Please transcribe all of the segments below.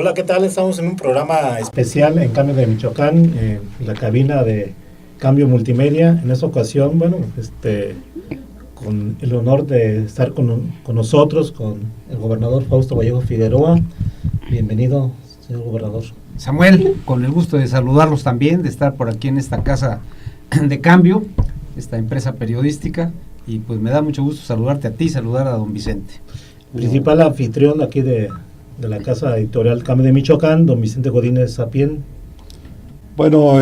Hola, ¿qué tal? Estamos en un programa especial en Cambio de Michoacán, la cabina de Cambio Multimedia. En esta ocasión, con el honor de estar con nosotros, con el gobernador Fausto Vallejo Figueroa. Bienvenido, señor gobernador. Samuel, con el gusto de saludarlos también, de estar por aquí en esta casa de Cambio, esta empresa periodística, y pues me da mucho gusto saludarte a ti, saludar a don Vicente. Principal anfitrión aquí de la casa editorial Cambio de Michoacán, don Vicente Godínez Sapien. Bueno,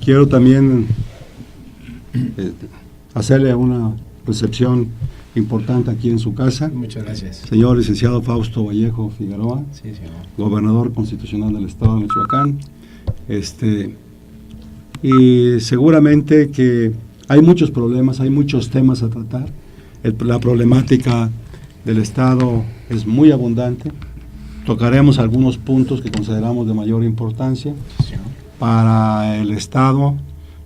quiero también hacerle una recepción importante aquí en su casa. Muchas gracias. Señor licenciado Fausto Vallejo Figueroa, Sí, señor. gobernador constitucional del estado de Michoacán. Y seguramente que hay muchos problemas, hay muchos temas a tratar. La problemática del estado es muy abundante. Tocaremos algunos puntos que consideramos de mayor importancia para el estado,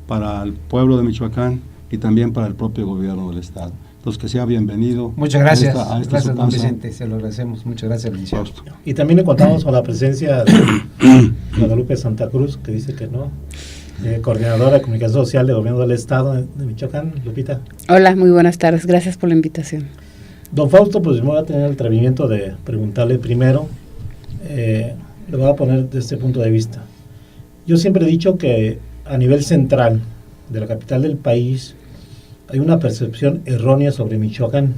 para el pueblo de Michoacán y también para el propio gobierno del estado. Entonces, que sea bienvenido. Muchas gracias. Gracias, don Vicente, se lo agradecemos. Muchas gracias, licenciado. Y también le contamos con la presencia de Guadalupe Santa Cruz, que dice que no, coordinadora de comunicación social del gobierno del estado de Michoacán. Lupita. Hola, muy buenas tardes, gracias por la invitación. Don Fausto, pues me voy a tener el atrevimiento de preguntarle primero, le voy a poner desde este punto de vista. Yo siempre he dicho que a nivel central de la capital del país hay una percepción errónea sobre Michoacán.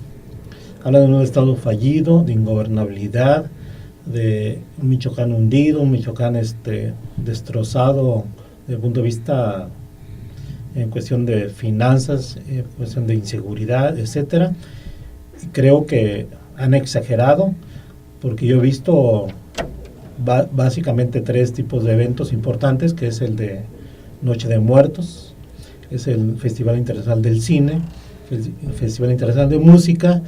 Habla de un estado fallido, de ingobernabilidad, de un Michoacán hundido, un Michoacán destrozado desde el punto de vista en cuestión de finanzas, en cuestión de inseguridad, etcétera. Creo que han exagerado, porque yo he visto básicamente tres tipos de eventos importantes, que es el de Noche de Muertos, es el Festival Internacional del Cine, el Festival Internacional de Música,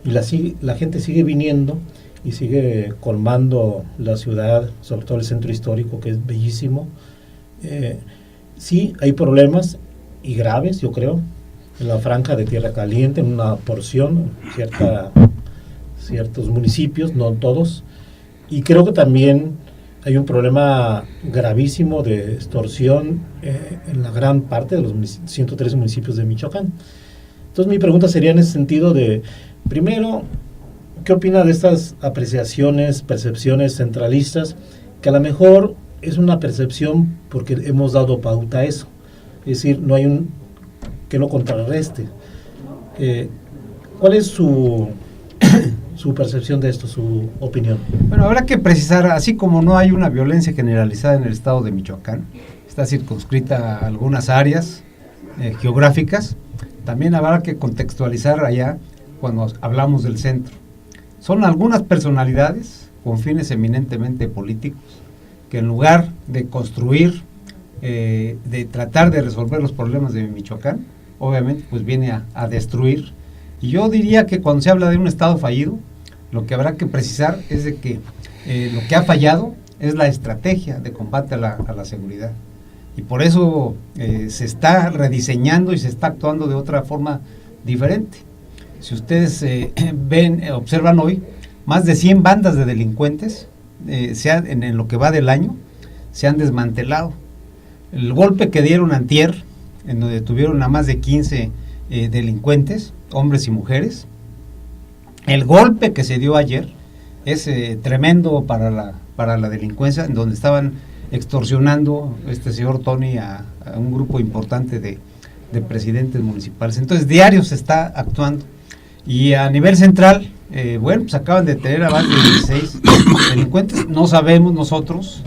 y la gente sigue viniendo y sigue colmando la ciudad, sobre todo el centro histórico, que es bellísimo. Sí, hay problemas, y graves, yo creo, en la franja de Tierra Caliente, en una porción, ciertos municipios, no todos, y creo que también hay un problema gravísimo de extorsión en la gran parte de los 113 municipios de Michoacán. Entonces mi pregunta sería en ese sentido de, primero, ¿qué opina de estas apreciaciones, percepciones centralistas, que a lo mejor es una percepción porque hemos dado pauta a eso? Es decir, no hay que lo contrarreste. ¿Cuál es su percepción de esto, su opinión? Bueno, habrá que precisar, así como no hay una violencia generalizada en el estado de Michoacán, está circunscrita a algunas áreas geográficas, también habrá que contextualizar allá cuando hablamos del centro. Son algunas personalidades con fines eminentemente políticos que en lugar de construir, de tratar de resolver los problemas de Michoacán, obviamente pues viene a destruir. Y yo diría que cuando se habla de un estado fallido, lo que habrá que precisar es de que lo que ha fallado es la estrategia de combate a la seguridad, y por eso se está rediseñando y se está actuando de otra forma diferente. Si ustedes observan hoy, más de 100 bandas de delincuentes en lo que va del año se han desmantelado. El golpe que dieron antier, en donde tuvieron a más de 15 delincuentes, hombres y mujeres, el golpe que se dio ayer es tremendo para la delincuencia, en donde estaban extorsionando este señor Tony a un grupo importante de presidentes municipales. Entonces diario se está actuando, y a nivel central, pues acaban de tener a más de 16 delincuentes. No sabemos nosotros,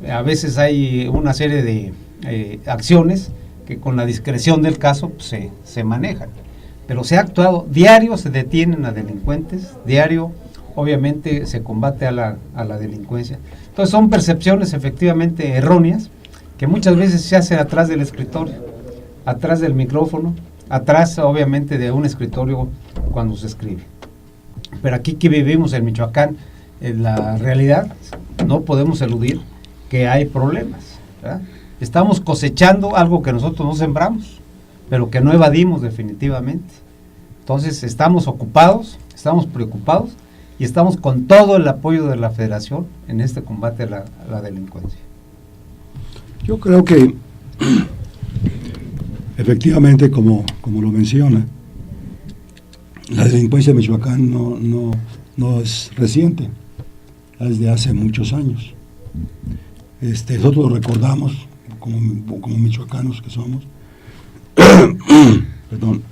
a veces hay una serie de acciones que con la discreción del caso pues, se manejan, pero se ha actuado. Diario se detienen a delincuentes, diario obviamente se combate a la delincuencia. Entonces son percepciones efectivamente erróneas, que muchas veces se hacen atrás del escritorio, atrás del micrófono, atrás obviamente de un escritorio cuando se escribe. Pero aquí que vivimos en Michoacán, en la realidad, no podemos eludir que hay problemas, ¿verdad? Estamos cosechando algo que nosotros no sembramos, pero que no evadimos definitivamente. Entonces estamos ocupados, estamos preocupados, y estamos con todo el apoyo de la Federación en este combate a la delincuencia. Yo creo que efectivamente, como lo menciona, la delincuencia en Michoacán no es reciente, es de hace muchos años. Nosotros lo recordamos como michoacanos que somos, perdón,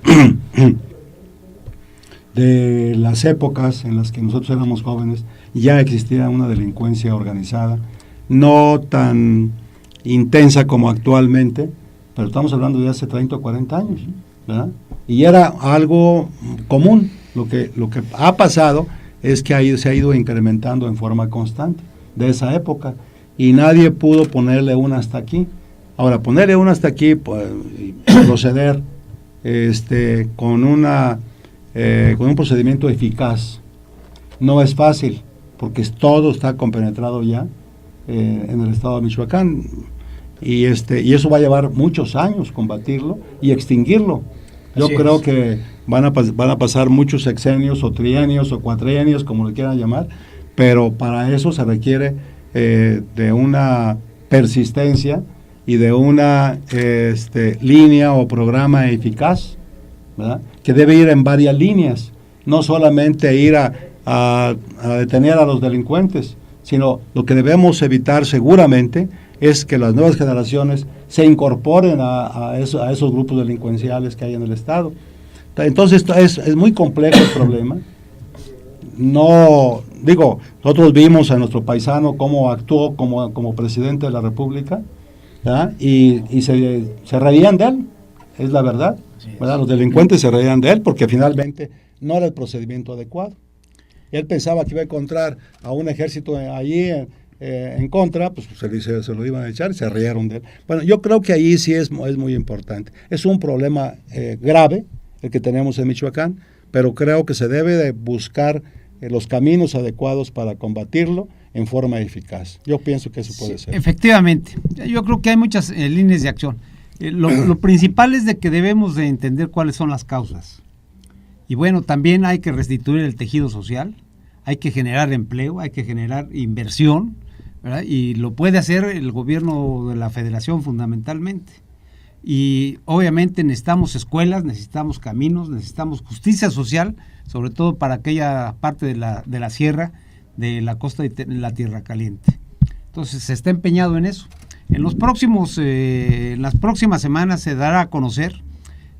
de las épocas en las que nosotros éramos jóvenes, ya existía una delincuencia organizada, no tan intensa como actualmente, pero estamos hablando de hace 30 o 40 años, ¿verdad? Y era algo común. Lo que ha pasado es que se ha ido incrementando en forma constante de esa época, y nadie pudo ponerle una hasta aquí. Ahora, ponerle una hasta aquí, pues, y proceder con un procedimiento eficaz no es fácil, porque todo está compenetrado ya en el estado de Michoacán, y eso va a llevar muchos años combatirlo y extinguirlo. Yo creo que van a pasar muchos sexenios o trienios o cuatrienios, como le quieran llamar, pero para eso se requiere de una persistencia y de una línea o programa eficaz, ¿verdad? Que debe ir en varias líneas, no solamente ir a detener a los delincuentes, sino lo que debemos evitar seguramente es que las nuevas generaciones se incorporen a esos grupos delincuenciales que hay en el Estado. Entonces es muy complejo el problema. Nosotros vimos a nuestro paisano cómo actuó como presidente de la República, ¿verdad? Y se reían de él, es la verdad, ¿verdad? Los delincuentes se reían de él porque finalmente no era el procedimiento adecuado. Él pensaba que iba a encontrar a un ejército allí en contra, pues se lo iban a echar y se rieron de él. Bueno, yo creo que ahí sí es muy importante. Es un problema grave el que tenemos en Michoacán, pero creo que se debe de buscar los caminos adecuados para combatirlo en forma eficaz. Yo pienso que eso puede ser. Efectivamente, yo creo que hay muchas líneas de acción. Lo principal es de que debemos de entender cuáles son las causas. Y bueno, también hay que restituir el tejido social, hay que generar empleo, hay que generar inversión, ¿verdad? Y lo puede hacer el gobierno de la Federación fundamentalmente. Y obviamente necesitamos escuelas, necesitamos caminos, necesitamos justicia social, sobre todo para aquella parte de la sierra, de la costa de la Tierra Caliente. Entonces se está empeñado en eso. En las próximas semanas se dará a conocer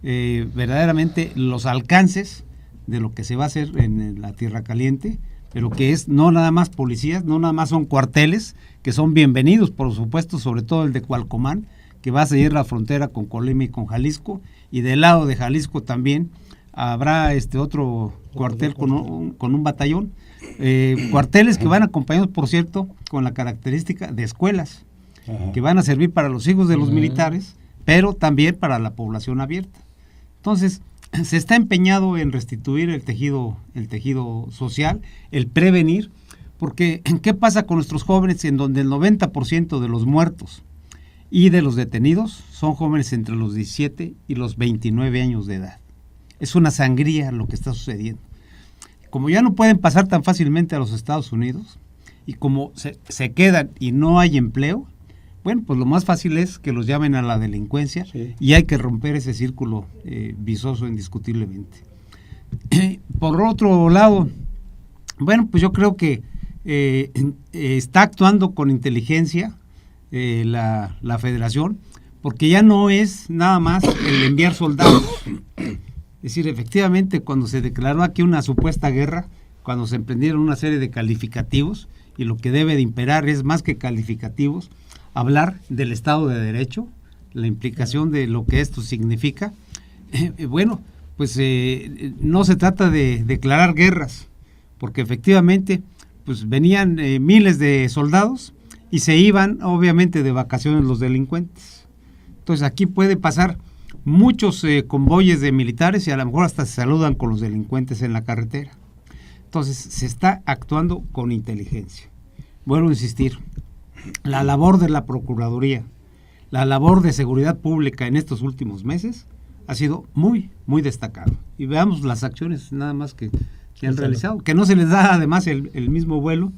verdaderamente los alcances de lo que se va a hacer en la Tierra Caliente, pero que es no nada más policías, no nada más son cuarteles, que son bienvenidos, por supuesto, sobre todo el de Cualcomán, que va a seguir la frontera con Colima y con Jalisco, y del lado de Jalisco también habrá otro cuartel con un batallón, cuarteles que van acompañados, por cierto, con la característica de escuelas, que van a servir para los hijos de los militares, pero también para la población abierta. Entonces, se está empeñado en restituir el tejido social, el prevenir, porque ¿qué pasa con nuestros jóvenes en donde el 90% de los muertos y de los detenidos son jóvenes entre los 17 y los 29 años de edad? Es una sangría lo que está sucediendo. Como ya no pueden pasar tan fácilmente a los Estados Unidos y como se quedan y no hay empleo, bueno, pues lo más fácil es que los llamen a la delincuencia, sí, y hay que romper ese círculo vicioso indiscutiblemente. Por otro lado, bueno, pues yo creo que está actuando con inteligencia la Federación, porque ya no es nada más el enviar soldados. Es decir, efectivamente, cuando se declaró aquí una supuesta guerra, cuando se emprendieron una serie de calificativos, y lo que debe de imperar es más que calificativos, hablar del Estado de Derecho, la implicación de lo que esto significa. Bueno, pues no se trata de declarar guerras, porque efectivamente pues venían miles de soldados y se iban obviamente de vacaciones los delincuentes. Entonces aquí puede pasar muchos convoyes de militares y a lo mejor hasta se saludan con los delincuentes en la carretera. Entonces se está actuando con inteligencia. Vuelvo a insistir, la labor de la Procuraduría, la labor de seguridad pública en estos últimos meses ha sido muy, muy destacada. Y veamos las acciones nada más que que han realizado, que no se les da además el mismo vuelo,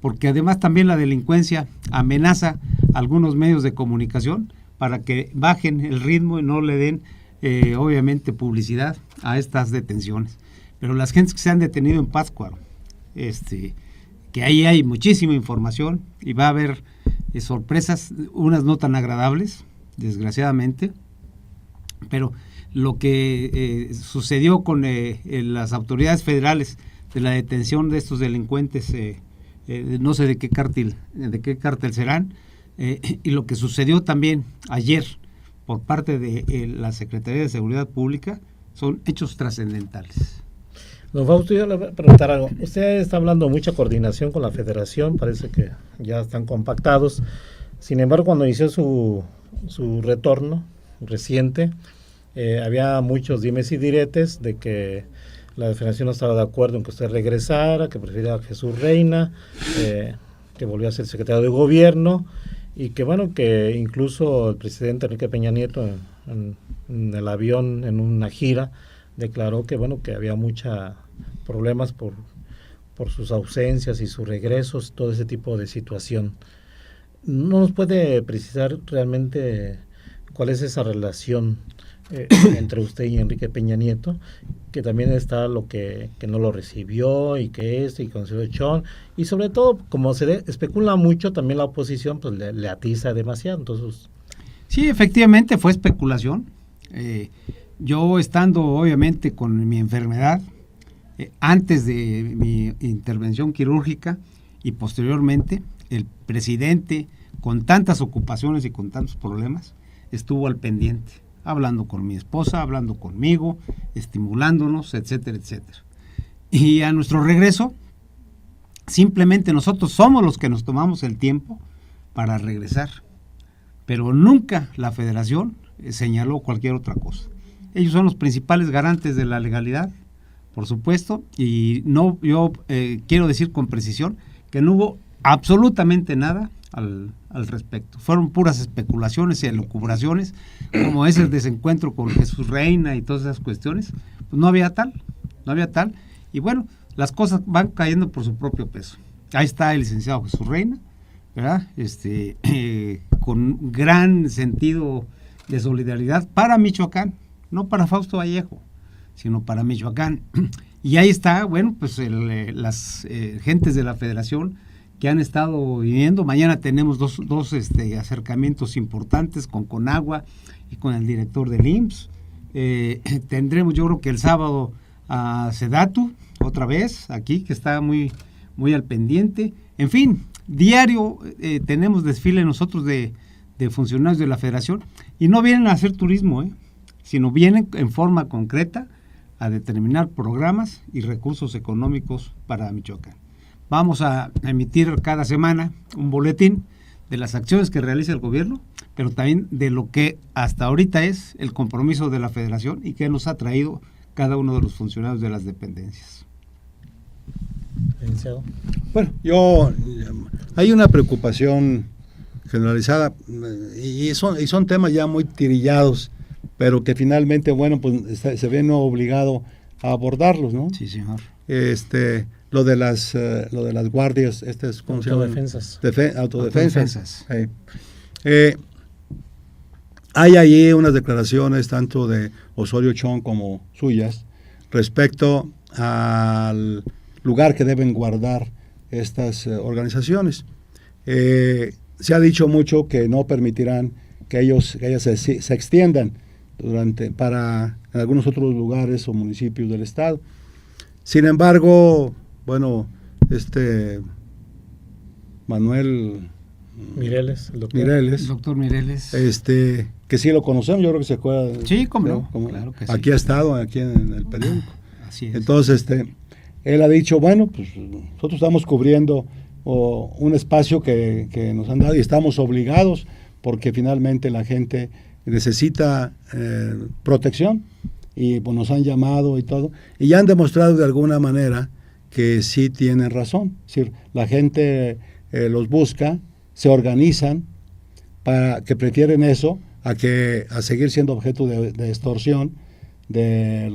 porque además también la delincuencia amenaza a algunos medios de comunicación para que bajen el ritmo y no le den obviamente publicidad a estas detenciones. Pero las gentes que se han detenido en Pátzcuaro, que ahí hay muchísima información y va a haber sorpresas, unas no tan agradables, desgraciadamente, pero lo que sucedió con las autoridades federales de la detención de estos delincuentes, no sé de qué cártel serán, y lo que sucedió también ayer por parte de la Secretaría de Seguridad Pública son hechos trascendentales. Don Fausto, yo le voy a preguntar algo. Usted está hablando de mucha coordinación con la Federación, parece que ya están compactados. Sin embargo, cuando inició su retorno reciente, había muchos dimes y diretes de que la Federación no estaba de acuerdo en que usted regresara, que prefería a Jesús Reina, que volvió a ser secretario de Gobierno, y que bueno, que incluso el presidente Enrique Peña Nieto en el avión, en una gira, declaró que bueno, que había muchos problemas por sus ausencias y sus regresos, todo ese tipo de situación. ¿No nos puede precisar realmente cuál es esa relación entre usted y Enrique Peña Nieto? Que también está lo que no lo recibió y que y consiguió Chon, y sobre todo, como se especula mucho, también la oposición pues le atiza demasiado. Entonces, sí, efectivamente fue especulación. Yo estando obviamente con mi enfermedad, antes de mi intervención quirúrgica y posteriormente, el presidente, con tantas ocupaciones y con tantos problemas, estuvo al pendiente, hablando con mi esposa, hablando conmigo, estimulándonos, etcétera, etcétera. Y a nuestro regreso, simplemente nosotros somos los que nos tomamos el tiempo para regresar, pero nunca la Federación señaló cualquier otra cosa. Ellos son los principales garantes de la legalidad, por supuesto, y no, yo quiero decir con precisión que no hubo absolutamente nada al respecto. Fueron puras especulaciones y elucubraciones, como es el desencuentro con Jesús Reina y todas esas cuestiones. Pues no había tal, y bueno, las cosas van cayendo por su propio peso. Ahí está el licenciado Jesús Reina, ¿verdad? Con gran sentido de solidaridad para Michoacán, no para Fausto Vallejo, sino para Michoacán. Y ahí está, bueno, pues las gentes de la Federación que han estado viviendo. Mañana tenemos dos acercamientos importantes con Conagua y con el director del IMSS. Tendremos, yo creo que el sábado, a Sedatu, otra vez, aquí, que está muy, muy al pendiente. En fin, diario tenemos desfile nosotros de funcionarios de la Federación, y no vienen a hacer turismo, sino vienen en forma concreta a determinar programas y recursos económicos para Michoacán. Vamos a emitir cada semana un boletín de las acciones que realiza el gobierno, pero también de lo que hasta ahorita es el compromiso de la Federación y que nos ha traído cada uno de los funcionarios de las dependencias. Bueno, hay una preocupación generalizada y son temas ya muy tirillados, pero que finalmente, bueno, pues se ven obligado a abordarlos, ¿no? Sí, señor. Lo de las guardias, ¿cómo se llama? Autodefensas. Hay allí unas declaraciones tanto de Osorio Chong como suyas respecto al lugar que deben guardar estas organizaciones. Se ha dicho mucho que no permitirán que ellas se extiendan para algunos otros lugares o municipios del estado. Sin embargo, bueno, Manuel Mireles, el doctor Mireles, que sí lo conocemos, yo creo que se acuerda. Sí, cómo no, claro que sí. Aquí ha estado, aquí en el periódico. Así es. Entonces, él ha dicho, bueno, pues nosotros estamos cubriendo un espacio que nos han dado y estamos obligados porque finalmente la gente necesita protección y pues nos han llamado y todo, y ya han demostrado de alguna manera que sí tienen razón. Es decir, la gente los busca, se organizan para que prefieren eso a seguir siendo objeto de extorsión del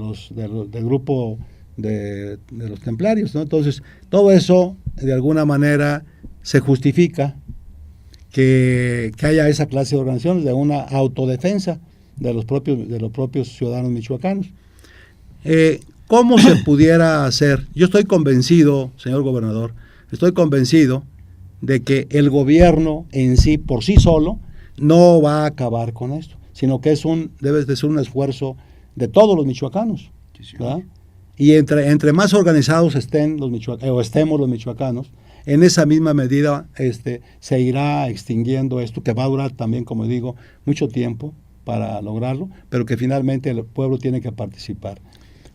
grupo de los templarios, ¿no? Entonces, todo eso, de alguna manera, se justifica que haya esa clase de organizaciones, de una autodefensa de los propios ciudadanos michoacanos. ¿Cómo se pudiera hacer? Yo estoy convencido, señor gobernador, estoy convencido de que el gobierno en sí, por sí solo, no va a acabar con esto, sino que debe de ser un esfuerzo de todos los michoacanos, ¿verdad? Y entre más organizados estén estemos los michoacanos, en esa misma medida se irá extinguiendo esto, que va a durar también, como digo, mucho tiempo para lograrlo, pero que finalmente el pueblo tiene que participar.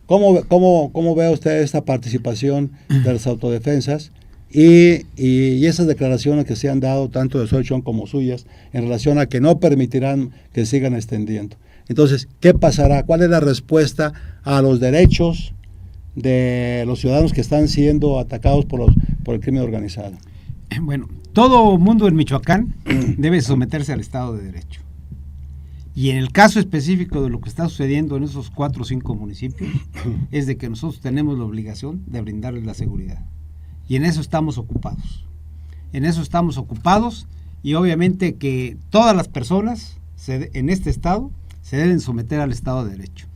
¿Cómo ve usted esta participación de las autodefensas y esas declaraciones que se han dado tanto de Xochitl como suyas en relación a que no permitirán que sigan extendiendo? Entonces, ¿qué pasará? ¿Cuál es la respuesta a los derechos de los ciudadanos que están siendo atacados por el crimen organizado? Bueno, todo mundo en Michoacán debe someterse al Estado de Derecho. Y en el caso específico de lo que está sucediendo en esos 4 o 5 municipios, es de que nosotros tenemos la obligación de brindarles la seguridad. Y en eso estamos ocupados. Y obviamente que todas las personas en este estado se deben someter al Estado de Derecho.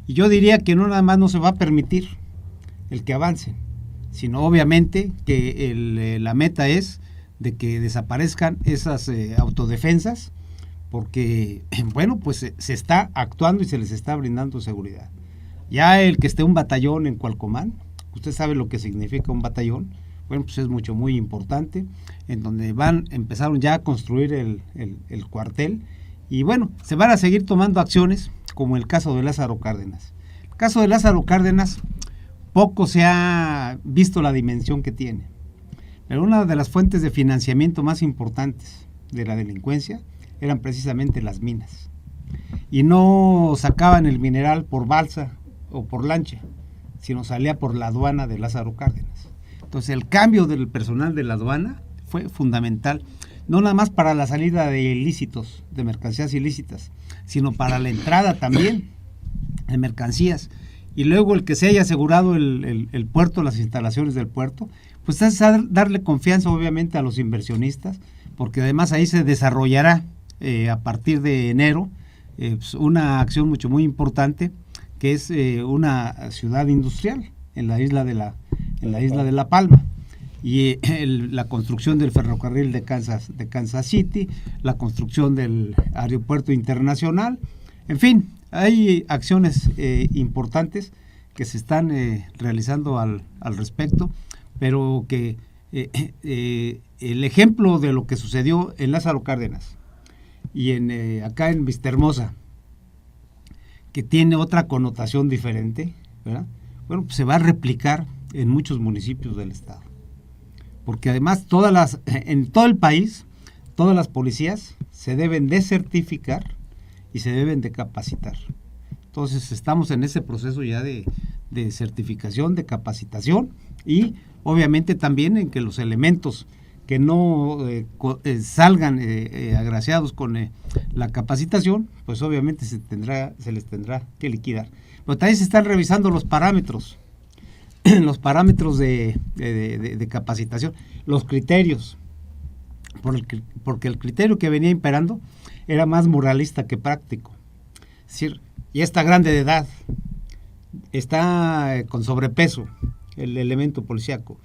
Y yo diría que no nada más no se va a permitir el que avancen, sino obviamente que la meta es de que desaparezcan esas autodefensas, porque, bueno, pues se está actuando y se les está brindando seguridad. Ya el que esté un batallón en Cualcomán, usted sabe lo que significa un batallón, bueno, pues es muy importante, en donde empezaron ya a construir el cuartel, y bueno, se van a seguir tomando acciones, como el caso de Lázaro Cárdenas. El caso de Lázaro Cárdenas, poco se ha visto la dimensión que tiene, pero una de las fuentes de financiamiento más importantes de la delincuencia eran precisamente las minas, y no sacaban el mineral por balsa o por lancha, sino salía por la aduana de Lázaro Cárdenas. Entonces el cambio del personal de la aduana fue fundamental, no nada más para la salida de ilícitos, de mercancías ilícitas, sino para la entrada también de mercancías. Y luego el que se haya asegurado el puerto, las instalaciones del puerto, pues es darle confianza obviamente a los inversionistas, porque además ahí se desarrollará a partir de enero pues una acción muy importante, que es una ciudad industrial en la isla de La Palma, y la construcción del ferrocarril de Kansas City, la construcción del aeropuerto internacional, en fin, hay acciones importantes que se están realizando al respecto, pero que el ejemplo de lo que sucedió en Lázaro Cárdenas y acá en Vistahermosa, que tiene otra connotación diferente, ¿verdad? Bueno, pues se va a replicar en muchos municipios del estado, porque además en todo el país, todas las policías se deben de certificar y se deben de capacitar. Entonces estamos en ese proceso ya de certificación, de capacitación, y obviamente también en que los elementos que no salgan agraciados con la capacitación, pues obviamente se les tendrá que liquidar. Pero también se están revisando los parámetros de capacitación, los criterios, porque el criterio que venía imperando era más moralista que práctico. Es decir, ya está grande de edad, está con sobrepeso el elemento policíaco,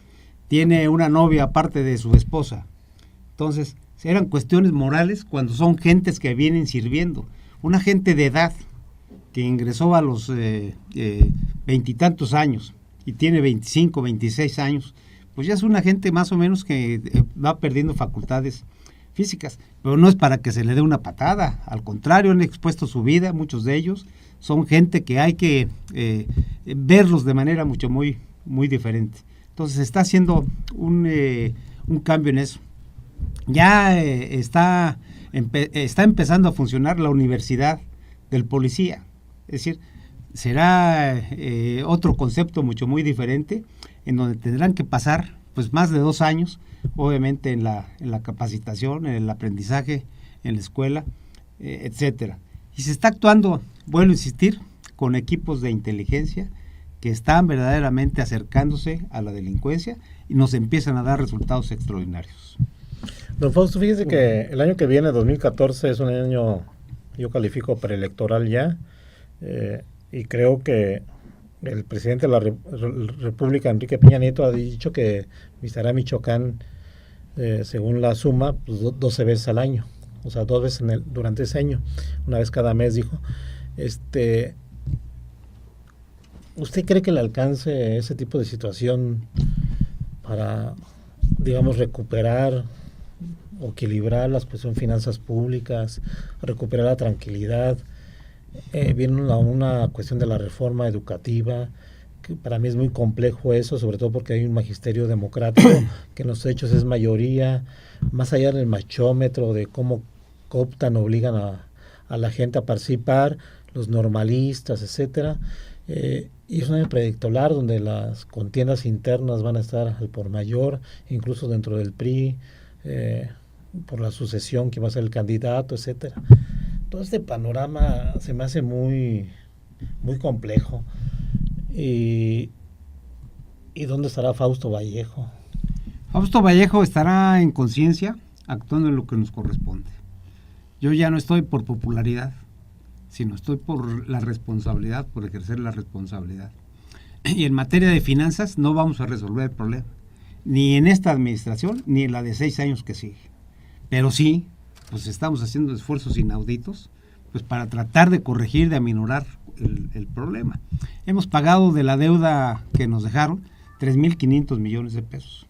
tiene una novia aparte de su esposa. Entonces, eran cuestiones morales cuando son gentes que vienen sirviendo. Una gente de edad que ingresó a los 20 y tantos años y tiene 25, 26 años, pues ya es una gente más o menos que va perdiendo facultades físicas, pero no es para que se le dé una patada, al contrario, han expuesto su vida, muchos de ellos son gente que hay que verlos de manera muy diferente. Entonces se está haciendo un cambio en eso. Ya está empezando a funcionar la universidad del policía, es decir, será otro concepto muy diferente, en donde tendrán que pasar pues más de 2 años, obviamente en la capacitación, en el aprendizaje, en la escuela, etcétera. Y se está actuando, vuelvo a insistir, con equipos de inteligencia que están verdaderamente acercándose a la delincuencia y nos empiezan a dar resultados extraordinarios. Don Fausto, fíjese que el año que viene, 2014, es un año, yo califico preelectoral ya, y creo que el presidente de la República, Enrique Peña Nieto, ha dicho que visitará Michoacán, según la suma, pues 12 veces al año, o sea, 2 veces durante ese año, una vez cada mes, dijo. ¿Usted cree que le alcance ese tipo de situación para, digamos, recuperar o equilibrar las finanzas públicas, recuperar la tranquilidad? Viene una cuestión de la reforma educativa, que para mí es muy complejo eso, sobre todo porque hay un magisterio democrático que en los hechos es mayoría, más allá del machómetro, de cómo cooptan, obligan a la gente a participar, los normalistas, etcétera. Y es un año preelectoral donde las contiendas internas van a estar al por mayor, incluso dentro del PRI, por la sucesión, quién va a ser el candidato, etcétera. Todo este panorama se me hace muy, muy complejo. ¿Y dónde estará Fausto Vallejo? Fausto Vallejo estará en conciencia, actuando en lo que nos corresponde. Yo ya no estoy por popularidad, sino estoy por la responsabilidad, por ejercer la responsabilidad. Y en materia de finanzas no vamos a resolver el problema, ni en esta administración, ni en la de 6 años que sigue. Pero sí, pues estamos haciendo esfuerzos inauditos, pues para tratar de corregir, de aminorar el problema. Hemos pagado de la deuda que nos dejaron 3.500 millones de pesos.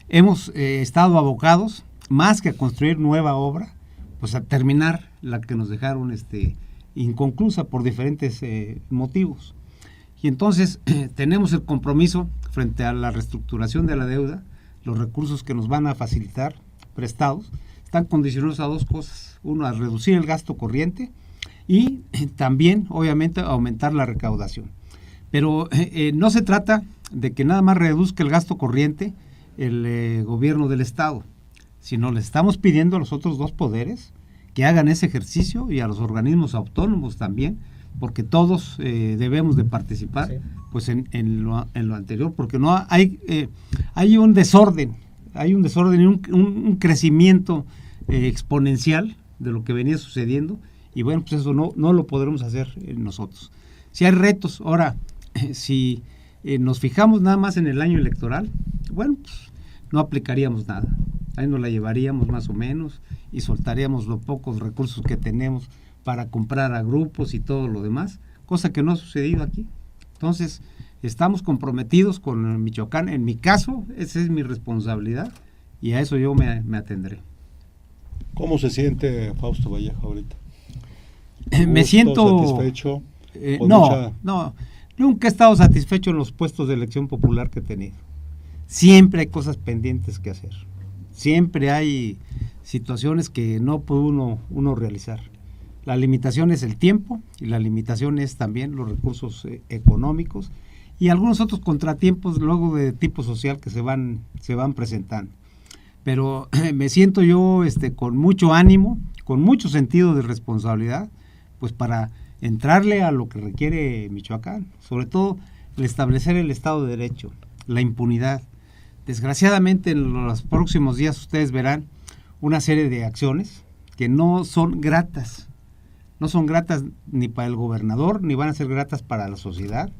Hemos estado abocados, más que a construir nueva obra, pues a terminar la que nos dejaron inconclusa por diferentes motivos. Y entonces tenemos el compromiso frente a la reestructuración de la deuda, los recursos que nos van a facilitar prestados, están condicionados a 2 cosas. Uno, a reducir el gasto corriente y también, obviamente, aumentar la recaudación. Pero no se trata de que nada más reduzca el gasto corriente el gobierno del Estado, sino le estamos pidiendo a los otros 2 poderes que hagan ese ejercicio y a los organismos autónomos también, porque todos debemos de participar, sí, pues en lo anterior, porque no hay un desorden, y un crecimiento exponencial de lo que venía sucediendo, y bueno, pues eso no lo podremos hacer nosotros. Si hay retos, ahora, si nos fijamos nada más en el año electoral, bueno, pues no aplicaríamos nada, ahí nos la llevaríamos más o menos y soltaríamos los pocos recursos que tenemos para comprar a grupos y todo lo demás, cosa que no ha sucedido aquí. Entonces, estamos comprometidos con Michoacán. En mi caso, esa es mi responsabilidad y a eso yo me atendré. ¿Cómo se siente Fausto Vallejo ahorita? Me siento satisfecho. No, nunca he estado satisfecho en los puestos de elección popular que he tenido. Siempre hay cosas pendientes que hacer. Siempre hay situaciones que no puede uno realizar. La limitación es el tiempo y la limitación es también los recursos económicos y algunos otros contratiempos luego de tipo social que se van presentando. Pero me siento yo con mucho ánimo, con mucho sentido de responsabilidad, pues para entrarle a lo que requiere Michoacán, sobre todo el establecer el Estado de Derecho, la impunidad. Desgraciadamente en los próximos días ustedes verán una serie de acciones que no son gratas ni para el gobernador, ni van a ser gratas para la sociedad,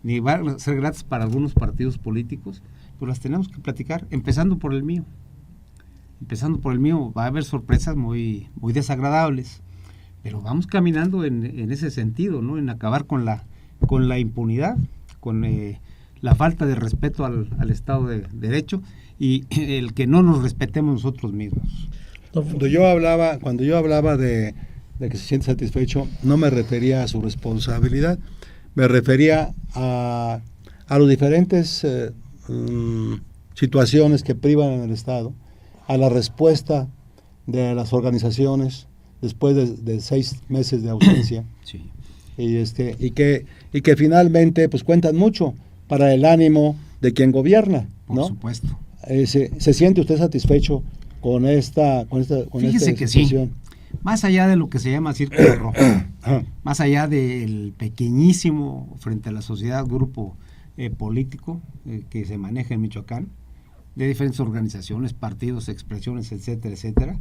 ni van a ser gratas para algunos partidos políticos, pero las tenemos que platicar, empezando por el mío. Va a haber sorpresas muy, muy desagradables, pero vamos caminando en ese sentido, ¿no? En acabar con la impunidad, con la falta de respeto al Estado de Derecho y el que no nos respetemos nosotros mismos. Cuando yo hablaba de que se siente satisfecho, no me refería a su responsabilidad, me refería a los diferentes situaciones que privan en el Estado, a la respuesta de las organizaciones después de 6 meses de ausencia. Sí. Y que finalmente pues cuentan mucho para el ánimo de quien gobierna, ¿no? Por supuesto. ¿Se siente usted satisfecho con esta Fíjese que situación? sí. más allá de lo que se llama círculo rojo, más allá del pequeñísimo frente a la sociedad grupo político que se maneja en Michoacán, de diferentes organizaciones, partidos, expresiones, etcétera, etcétera,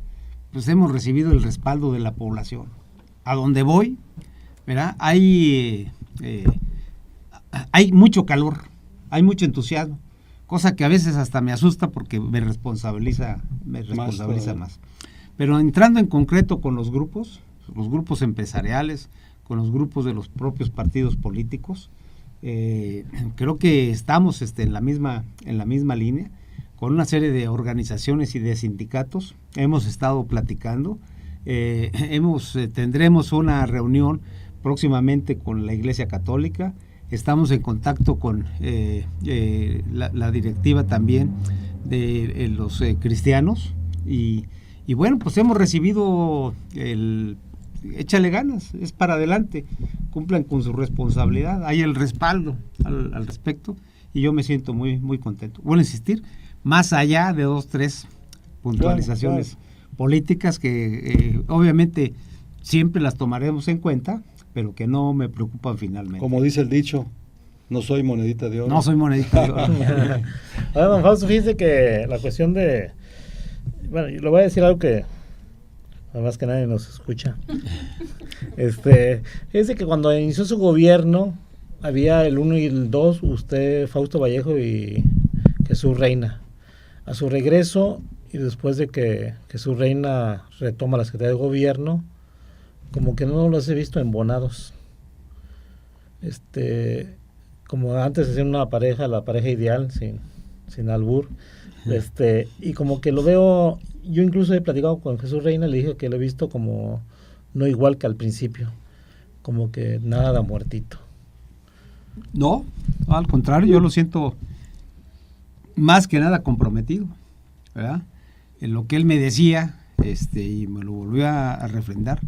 pues hemos recibido el respaldo de la población. A donde voy, ¿verdad? Hay mucho calor, hay mucho entusiasmo, cosa que a veces hasta me asusta porque me responsabiliza más. Pero entrando en concreto con los grupos empresariales, con los grupos de los propios partidos políticos, creo que estamos en la misma línea, con una serie de organizaciones y de sindicatos. Hemos estado platicando, tendremos una reunión próximamente con la Iglesia Católica. Estamos en contacto con la directiva también de los cristianos y bueno, pues hemos recibido échale ganas, es para adelante, cumplan con su responsabilidad, hay el respaldo al respecto y yo me siento muy, muy contento. Vuelvo a insistir, más allá de 2-3 puntualizaciones políticas que obviamente siempre las tomaremos en cuenta, pero que no me preocupan finalmente. Como dice el dicho, no soy monedita de oro. No soy monedita de oro. Ahora, don Fausto, fíjese que la cuestión de... Bueno, le voy a decir algo que además que nadie nos escucha. Fíjese que cuando inició su gobierno había el 1 y el 2, usted, Fausto Vallejo y Jesús Reina. A su regreso y después de que Jesús Reina retoma la Secretaría de Gobierno, como que no los he visto embonados. Como antes hacían una pareja, la pareja ideal, sin albur. Y como que lo veo, yo incluso he platicado con Jesús Reina, le dije que lo he visto como no igual que al principio, como que nada muertito. No, al contrario, yo lo siento más que nada comprometido, ¿verdad? En lo que él me decía, y me lo volvió a refrendar,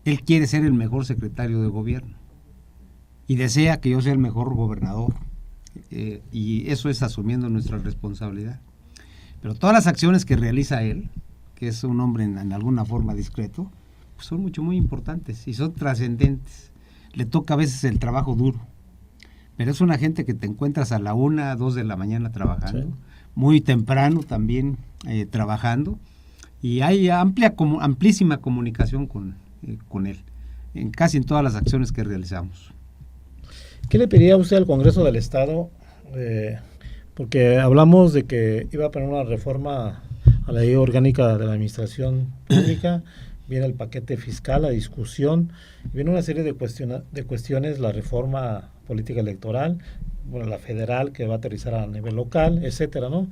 él quiere ser el mejor secretario de gobierno y desea que yo sea el mejor gobernador, y eso es asumiendo nuestra responsabilidad. Pero todas las acciones que realiza él, que es un hombre en alguna forma discreto, pues son muy importantes y son trascendentes. Le toca a veces el trabajo duro, pero es una gente que te encuentras a la 1, 2 de la mañana trabajando, sí, muy temprano también trabajando, y hay amplísima comunicación con él, casi en todas las acciones que realizamos. ¿Qué le pediría usted al Congreso del Estado? Porque hablamos de que iba a poner una reforma a la ley orgánica de la administración pública, viene el paquete fiscal a discusión, viene una serie de cuestiones, la reforma política electoral, bueno, la federal que va a aterrizar a nivel local, etcétera, ¿no?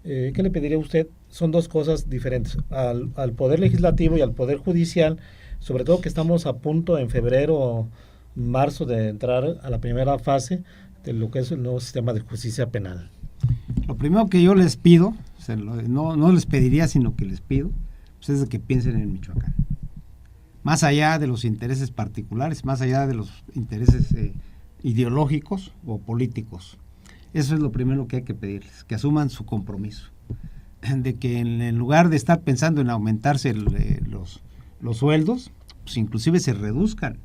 ¿Qué le pediría usted? Son dos cosas diferentes, al Poder Legislativo y al Poder Judicial, sobre todo que estamos a punto en febrero o marzo de entrar a la primera fase de lo que es el nuevo sistema de justicia penal. Lo primero que yo les pido, no les pediría, sino que les pido, pues es de que piensen en Michoacán. Más allá de los intereses particulares, más allá de los intereses ideológicos o políticos. Eso es lo primero que hay que pedirles, que asuman su compromiso. De que en lugar de estar pensando en aumentarse los sueldos, pues inclusive se reduzcan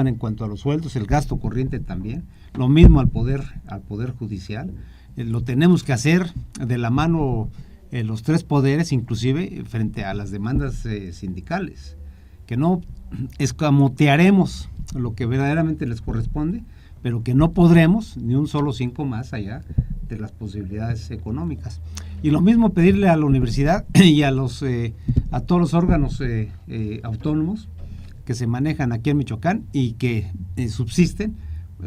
en cuanto a los sueldos, el gasto corriente también. Lo mismo al poder judicial. Lo tenemos que hacer de la mano los tres poderes, inclusive frente a las demandas sindicales, que no escamotearemos lo que verdaderamente les corresponde, pero que no podremos ni un solo 5 más allá de las posibilidades económicas. Y lo mismo pedirle a la universidad y a todos los órganos autónomos que se manejan aquí en Michoacán y que subsisten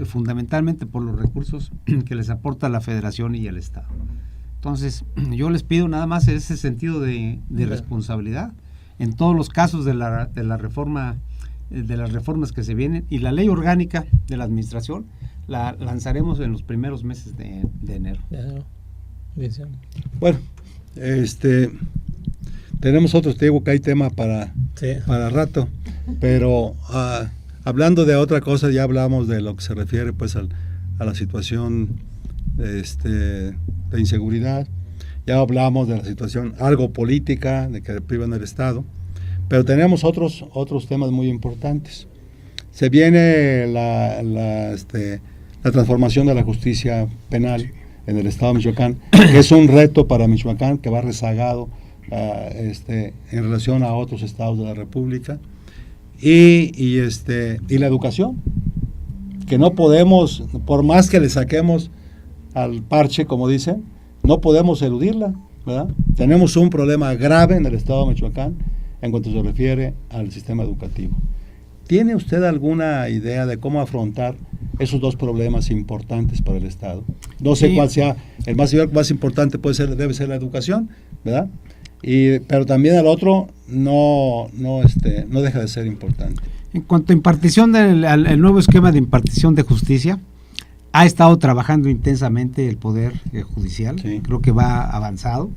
fundamentalmente por los recursos que les aporta la Federación y el Estado. Entonces, yo les pido nada más ese sentido de responsabilidad en todos los casos de la reforma, de las reformas que se vienen, y la ley orgánica de la administración la lanzaremos en los primeros meses de enero. Bueno, tenemos otros, te digo que hay tema para rato, pero hablando de otra cosa, ya hablamos de lo que se refiere pues a la situación de inseguridad, ya hablamos de la situación algo política, de que privan el Estado, Pero tenemos otros temas muy importantes. Se viene la transformación de la justicia penal en el estado de Michoacán, que es un reto para Michoacán, que va rezagado en relación a otros estados de la República. Y la educación, que no podemos, por más que le saquemos al parche, como dicen, no podemos eludirla, ¿verdad? Tenemos un problema grave en el estado de Michoacán en cuanto se refiere al sistema educativo. ¿Tiene usted alguna idea de cómo afrontar esos dos problemas importantes para el estado? No sé cuál sea el más importante, debe ser la educación, ¿verdad? Pero también el otro no deja de ser importante. En cuanto a impartición el nuevo esquema de impartición de justicia, ha estado trabajando intensamente el Poder Judicial, sí. Creo que va avanzado.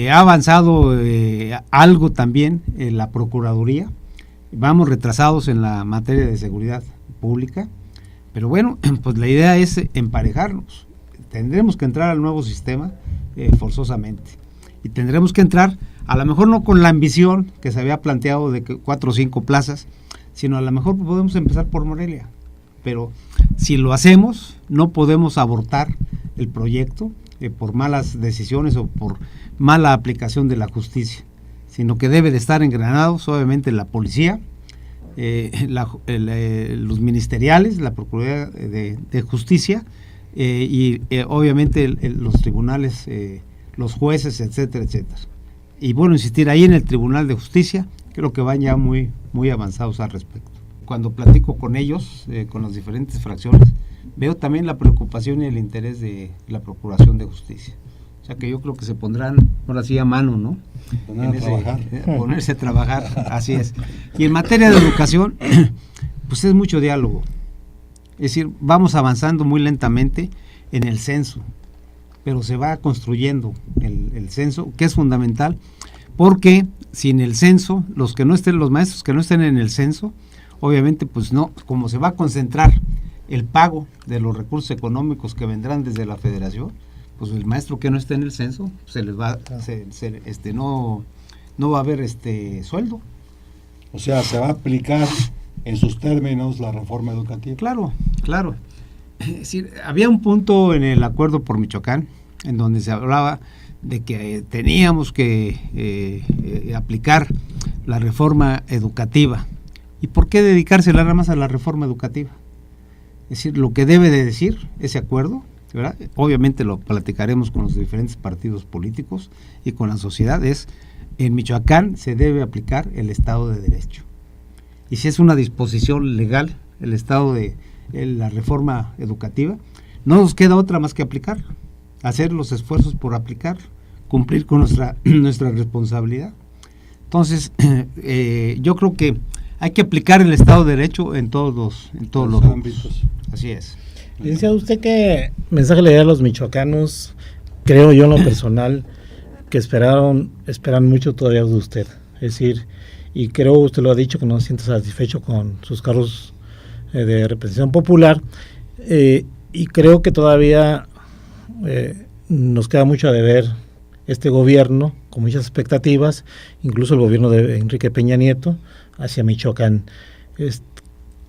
Ha avanzado algo también en la Procuraduría. Vamos retrasados en la materia de seguridad pública, pero bueno, pues la idea es emparejarnos. Tendremos que entrar al nuevo sistema forzosamente, y tendremos que entrar, a lo mejor no con la ambición que se había planteado de 4 o 5 plazas, sino a lo mejor podemos empezar por Morelia, pero si lo hacemos no podemos abortar el proyecto por malas decisiones o por mala aplicación de la justicia, sino que debe de estar engranados obviamente la policía, los ministeriales, la Procuraduría de Justicia, y obviamente los tribunales, los jueces, etcétera, etcétera. Y bueno, insistir ahí en el Tribunal de Justicia, creo que van ya muy, muy avanzados al respecto. Cuando platico con ellos, con las diferentes fracciones, veo también la preocupación y el interés de la Procuración de Justicia. O sea que yo creo que se pondrán, ahora sí, a mano, ¿no? Ponerse a trabajar, así es. Y en materia de educación, pues es mucho diálogo. Es decir, vamos avanzando muy lentamente en el censo, pero se va construyendo el censo, que es fundamental, porque sin el censo, los maestros que no estén en el censo, obviamente pues no, como se va a concentrar el pago de los recursos económicos que vendrán desde la federación, pues el maestro que no esté en el censo se les va no va a haber sueldo. O sea, se va a aplicar en sus términos la reforma educativa. Claro. Es decir, había un punto en el acuerdo por Michoacán en donde se hablaba de que teníamos que aplicar la reforma educativa. ¿Y por qué dedicarse nada más a la reforma educativa? Es decir, lo que debe de decir ese acuerdo, ¿verdad? Obviamente lo platicaremos con los diferentes partidos políticos y con la sociedad, es en Michoacán se debe aplicar el Estado de Derecho. Y si es una disposición legal, el Estado de la reforma educativa, no nos queda otra más que aplicar, hacer los esfuerzos por aplicar, cumplir con nuestra responsabilidad. Entonces, yo creo que hay que aplicar el Estado de Derecho en todos los ámbitos. Así es. Licenciado, ¿usted qué mensaje le da a los michoacanos? Creo yo en lo personal que esperan mucho todavía de usted. Es decir, y creo usted lo ha dicho, que no se siente satisfecho con sus cargos de representación popular, y creo que todavía nos queda mucho a deber este gobierno, con muchas expectativas, incluso el gobierno de Enrique Peña Nieto, hacia Michoacán.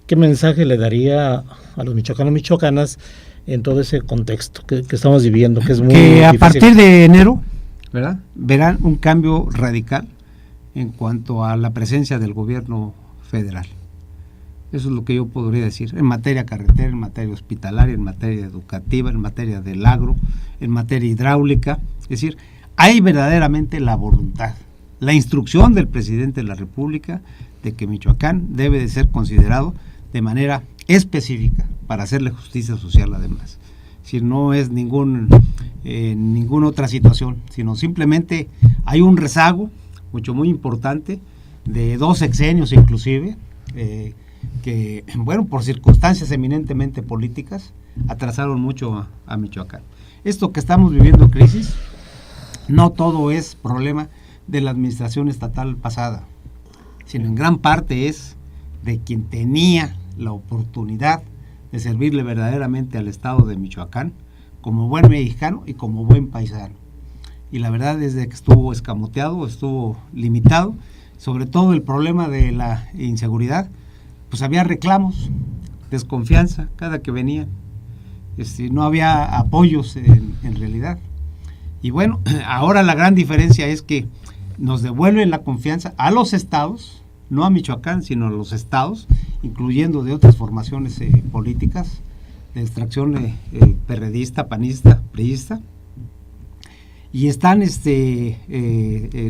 ¿Qué mensaje le daría a los michoacanos y michoacanas en todo ese contexto que estamos viviendo, que es muy difícil? A partir de enero, ¿verdad?, verán un cambio radical en cuanto a la presencia del gobierno federal. Eso es lo que yo podría decir, en materia carretera, en materia hospitalaria, en materia educativa, en materia del agro, en materia hidráulica. Es decir, hay verdaderamente la voluntad, la instrucción del presidente de la República de que Michoacán debe de ser considerado de manera específica para hacerle justicia social además. Es decir, no es ninguna otra situación, sino simplemente hay un rezago muy importante de 2 sexenios inclusive, que, bueno, por circunstancias eminentemente políticas, atrasaron mucho a Michoacán. Esto que estamos viviendo crisis, no todo es problema de la administración estatal pasada, sino en gran parte es de quien tenía la oportunidad de servirle verdaderamente al estado de Michoacán como buen mexicano y como buen paisano. y la verdad es de que estuvo escamoteado, estuvo limitado, sobre todo el problema de la inseguridad, pues había reclamos, desconfianza cada que venía, no había apoyos en realidad. Y bueno, ahora la gran diferencia es que nos devuelven la confianza a los estados, no a Michoacán, sino a los estados, incluyendo de otras formaciones políticas, de extracción perredista, panista, priista, y están,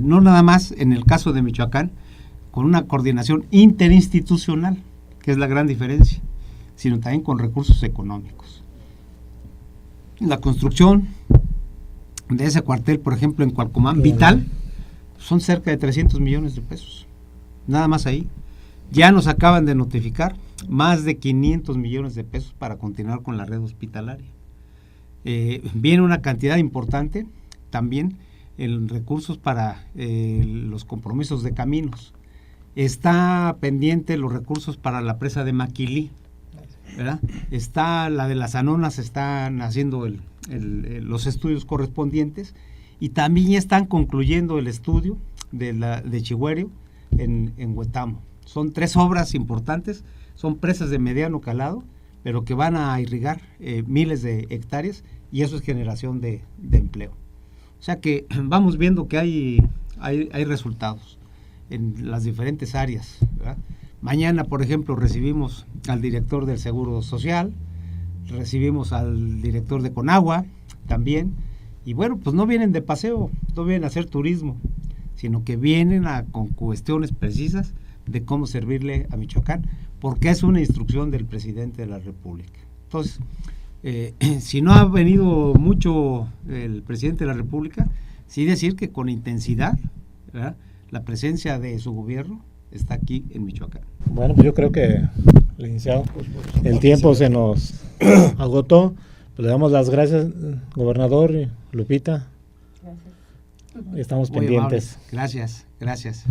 no nada más en el caso de Michoacán, con una coordinación interinstitucional, que es la gran diferencia, sino también con recursos económicos. La construcción de ese cuartel, por ejemplo, en Cualcomán, Vital, son cerca de 300 millones de pesos, nada más ahí. Ya nos acaban de notificar más de 500 millones de pesos para continuar con la red hospitalaria. Viene una cantidad importante también en recursos para los compromisos de caminos. Está pendiente los recursos para la presa de Maquilí, ¿verdad? Está la de las Anonas, están haciendo los estudios correspondientes, y también ya están concluyendo el estudio de Chigüerio en Huetamo. Son 3 obras importantes, son presas de mediano calado, pero que van a irrigar miles de hectáreas, y eso es generación de empleo. O sea que vamos viendo que hay resultados en las diferentes áreas, ¿verdad? Mañana, por ejemplo, recibimos al director del Seguro Social, recibimos al director de Conagua también, y bueno, pues no vienen de paseo, no vienen a hacer turismo, sino que vienen con cuestiones precisas de cómo servirle a Michoacán, porque es una instrucción del presidente de la República. Entonces, si no ha venido mucho el presidente de la República, sí decir que con intensidad, ¿verdad?, la presencia de su gobierno está aquí en Michoacán. Bueno, pues yo creo que, licenciado, el tiempo se nos agotó. Pues le damos las gracias, gobernador y Lupita. Gracias. Estamos muy pendientes. Amable. Gracias.